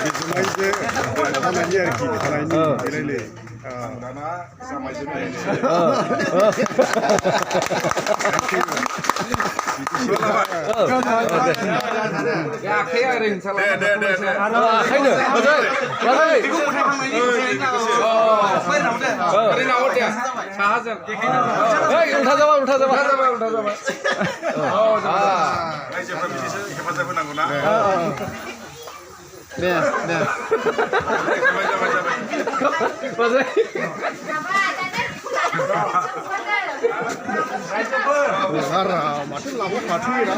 बिजुमायजो थानायनि आरोखि थानायनि बेलायलै दाना जामायजो आखाया ओरै दे आखायनो बाजै बेखौ मोनखांनायनि ओरै नाव दे साहाजों ओइ उल्था जाबाय रायजोफ्रा बिदिसो हेफाजाब होनांगौ ना दे बाजै हारा माथो लाबो फाथोयोना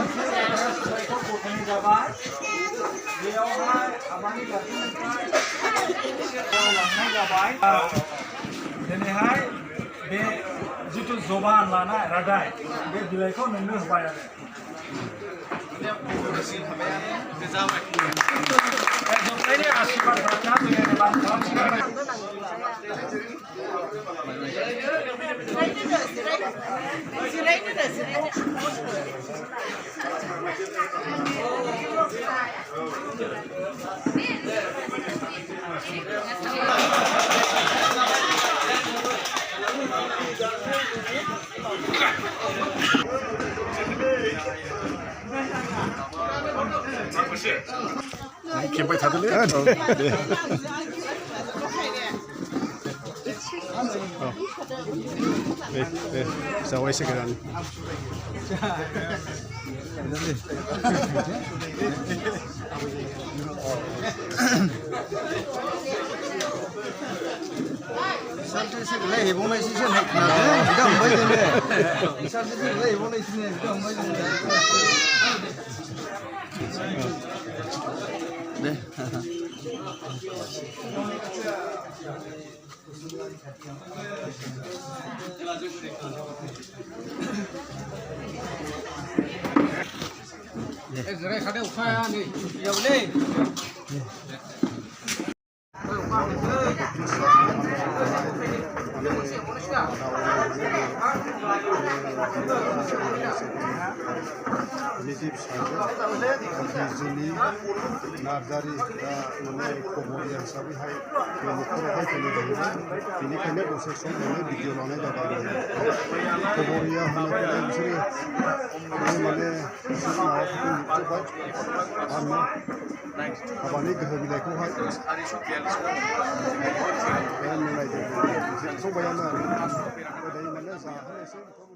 दिनैहाय बे जिथु जबान लानाय रादाय बे बिलाइखौ नोंनो होबाय आरो जोंनि आशीर्बाद खेबबाय थादोलै दे जावायसिगोन आं Lai hebong lai sisi naik na, kita ambil je ni. Misal sisi lai hebong lai sini, kita ambil je ni. Deh. Zerai kade ukaya ni. Ya boleh. निजी बिजोंनि नार्जारि दा माने खबरिया हिसाबैहाय बे न'खरावहाय फैनाय जाहैबाय बेनिखायनो दसे सम माने भिडिअ लानाय जाबाय खबरिया होनोब्ला बिसोरो माने माबाफोरखौ लिरजोब्बाय आरो हाबानि गोहो बिलाइखौहाय मिलायदों संबायानो आरो दायो माने जाहोनोसै